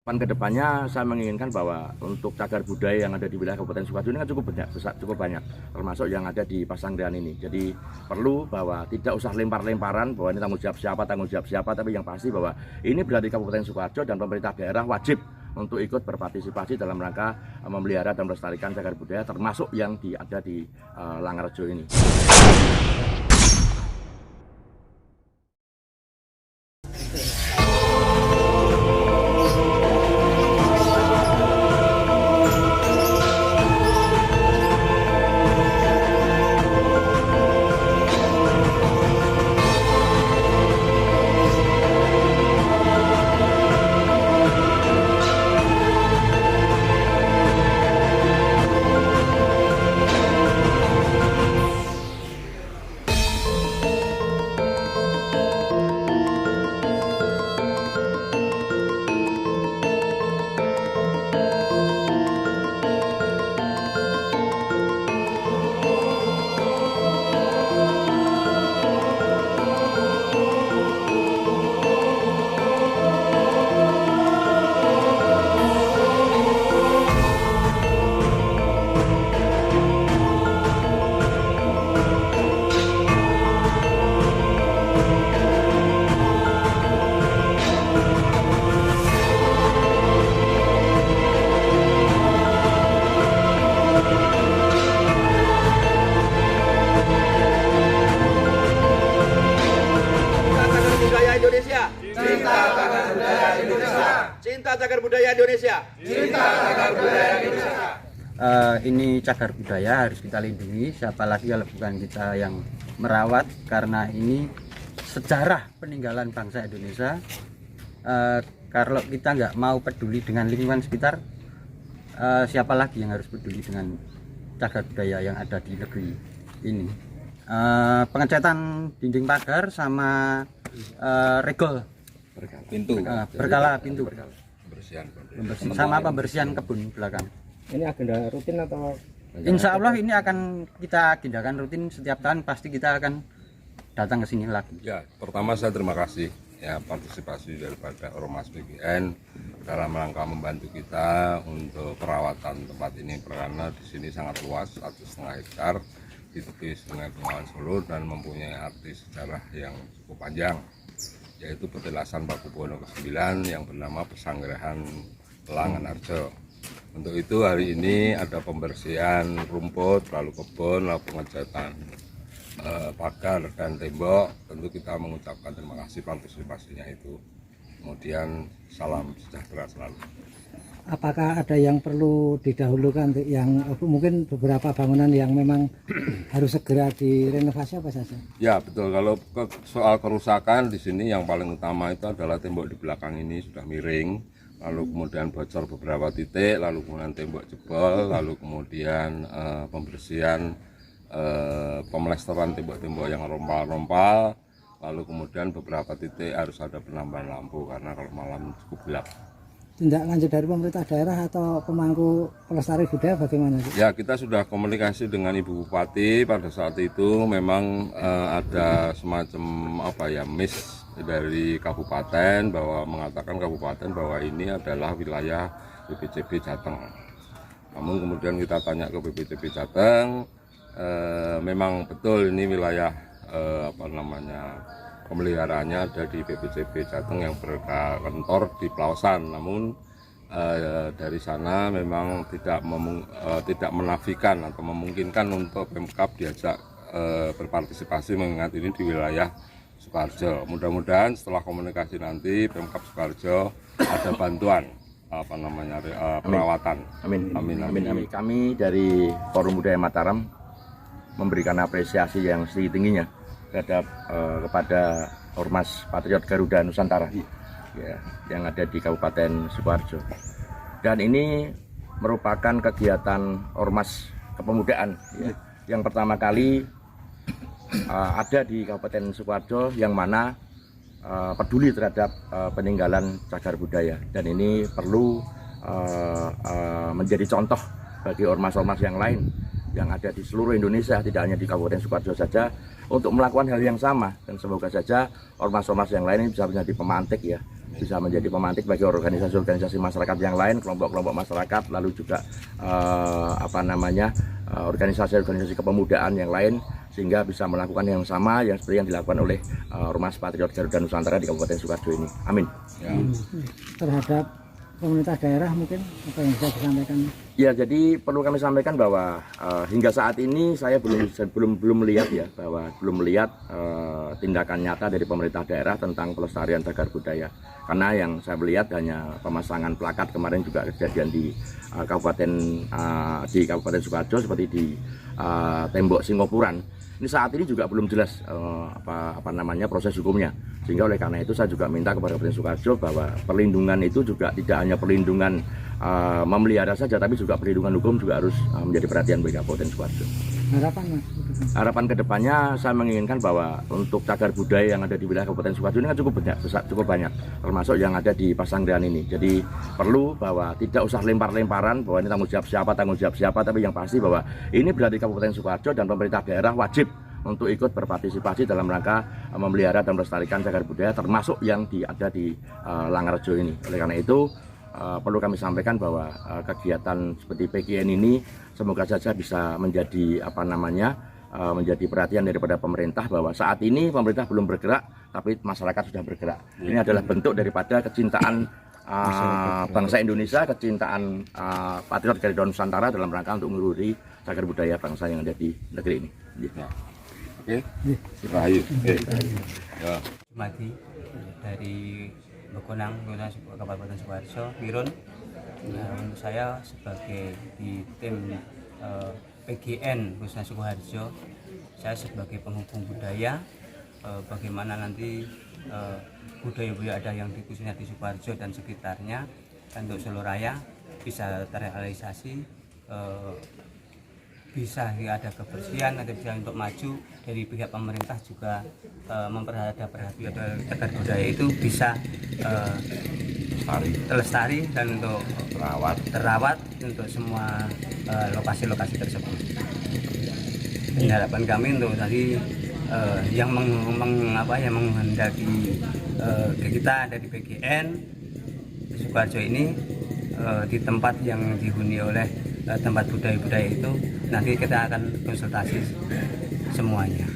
Kedepannya saya menginginkan bahwa untuk cagar budaya yang ada di wilayah Kabupaten Sukoharjo ini kan cukup banyak, termasuk yang ada di Pasanggrahan ini. Jadi perlu bahwa tidak usah lempar-lemparan bahwa ini tanggung jawab siapa, tapi yang pasti bahwa ini berada di Kabupaten Sukoharjo dan pemerintah daerah wajib untuk ikut berpartisipasi dalam rangka memelihara dan melestarikan cagar budaya, termasuk yang ada di Langarjo ini. Indonesia. Cinta cagar budaya Indonesia. Cinta cagar budaya Indonesia. Cinta cagar budaya Indonesia. Ini cagar budaya harus kita lindungi, siapa lagi kalau bukan kita yang merawat, karena ini sejarah peninggalan bangsa Indonesia. Kalau kita nggak mau peduli dengan lingkungan sekitar, siapa lagi yang harus peduli dengan cagar budaya yang ada di negeri ini. Pengecatan dinding pagar sama regol pintu, berkala pintu, sama pembersihan kebun. kebun belakang. Ini agenda rutin atau? Insya Allah ini akan kita agendakan rutin, setiap tahun pasti kita akan datang ke sini lagi. Ya, pertama saya terima kasih ya partisipasi daripada Ormas BGN dalam rangka membantu kita untuk perawatan tempat ini, karena di sini sangat luas, 1,5 hektar di tepi Sungai Bengawan Solo dan mempunyai arti sejarah yang cukup panjang, yaitu petilasan Pakubuwono ke-9 yang bernama Pasanggrahan Langarjo. Untuk itu hari ini ada pembersihan rumput, lalu kebun, lalu pengecatan pagar dan tembok. Tentu kita mengucapkan terima kasih partisipasinya itu. Kemudian salam sejahtera selalu. Apakah ada yang perlu didahulukan, yang mungkin beberapa bangunan yang memang harus segera direnovasi apa saja? Ya betul, kalau soal kerusakan di sini yang paling utama itu adalah tembok di belakang ini sudah miring, lalu kemudian bocor beberapa titik, lalu kemudian tembok jebol, lalu kemudian pembersihan pemelesteran tembok-tembok yang rompal-rompal, lalu kemudian beberapa titik harus ada penambahan lampu karena kalau malam cukup gelap. Tindak lanjut dari pemerintah daerah atau pemangku pelestari budaya bagaimana? Ya, kita sudah komunikasi dengan Ibu Bupati. Pada saat itu memang ada semacam miss dari kabupaten bahwa mengatakan kabupaten bahwa ini adalah wilayah BPCB Jateng. Namun kemudian kita tanya ke BPCB Jateng, memang betul ini wilayah pemeliharaannya ada di BPCB Jateng yang berkantor di Plausan. Namun dari sana memang tidak menafikan atau memungkinkan untuk Pemkab diajak berpartisipasi, mengingat ini di wilayah Sukoharjo. Mudah-mudahan setelah komunikasi nanti Pemkab Sukoharjo ada bantuan perawatan. Amin. Kami dari Forum Budaya Mataram memberikan apresiasi yang setinggi-tingginya kepada Ormas Patriot Garuda Nusantara ya, yang ada di Kabupaten Sukoharjo. Dan ini merupakan kegiatan Ormas kepemudaan ya, yang pertama kali ada di Kabupaten Sukoharjo, yang mana peduli terhadap peninggalan cagar budaya, dan ini perlu menjadi contoh bagi ormas-ormas yang lain yang ada di seluruh Indonesia, tidak hanya di Kabupaten Sukoharjo saja, untuk melakukan hal yang sama. Dan semoga saja ormas-ormas yang lain ini bisa menjadi pemantik ya, bisa menjadi pemantik bagi organisasi-organisasi masyarakat yang lain, kelompok-kelompok masyarakat, lalu juga organisasi-organisasi kepemudaan yang lain, sehingga bisa melakukan yang sama yang seperti yang dilakukan oleh Ormas Patriot Garuda Nusantara di Kabupaten Sukoharjo ini. Amin. Ya. Terhadap pemerintah daerah mungkin apa yang bisa disampaikan? Ya, jadi perlu kami sampaikan bahwa hingga saat ini saya belum melihat ya, bahwa belum melihat tindakan nyata dari pemerintah daerah tentang pelestarian cagar budaya. Karena yang saya melihat hanya pemasangan plakat, kemarin juga kejadian di Kabupaten Sukoharjo seperti di tembok Singopuran. Ini saat ini juga belum jelas proses hukumnya. Sehingga oleh karena itu saya juga minta kepada Kabupaten Sukoharjo bahwa perlindungan itu juga tidak hanya perlindungan memelihara saja, tapi juga perlindungan hukum juga harus menjadi perhatian bagi Kabupaten Sukoharjo. Harapan Mas? Harapan kedepannya saya menginginkan bahwa untuk cagar budaya yang ada di wilayah Kabupaten Sukoharjo ini kan cukup banyak, termasuk yang ada di Pasanggrahan ini. Jadi perlu bahwa tidak usah lempar-lemparan bahwa ini tanggung jawab siapa, tapi yang pasti bahwa ini berada di Kabupaten Sukoharjo dan pemerintah daerah wajib untuk ikut berpartisipasi dalam rangka memelihara dan melestarikan cagar budaya, termasuk yang ada di Langarjo ini. Oleh karena itu perlu kami sampaikan bahwa kegiatan seperti PGN ini semoga saja bisa menjadi menjadi perhatian daripada pemerintah, bahwa saat ini pemerintah belum bergerak tapi masyarakat sudah bergerak. Ini adalah bentuk daripada kecintaan bangsa Indonesia, kecintaan Patriot Garuda Nusantara dalam rangka untuk melestarikan cagar budaya bangsa yang ada di negeri ini. Ya. Oke, Rahayu. Ya. Mati dari Bekonang, Kabupaten Sukoharjo, Birun. Untuk saya sebagai di tim PGN khususnya Sukoharjo, saya sebagai penghubung budaya, bagaimana nanti budaya-budaya ada yang khususnya di Sukoharjo dan sekitarnya untuk seluruh raya bisa terrealisasi, bisa ada kebersihan, ada bisa untuk maju. Dari pihak pemerintah juga memperhatikan cagar budaya itu bisa terlestari dan untuk terawat untuk semua lokasi-lokasi tersebut. Harapan kami untuk tadi yang menghendaki kita dari PGN Sukoharjo ini di tempat yang dihuni oleh tempat budaya-budaya itu, nanti kita akan konsultasi semuanya.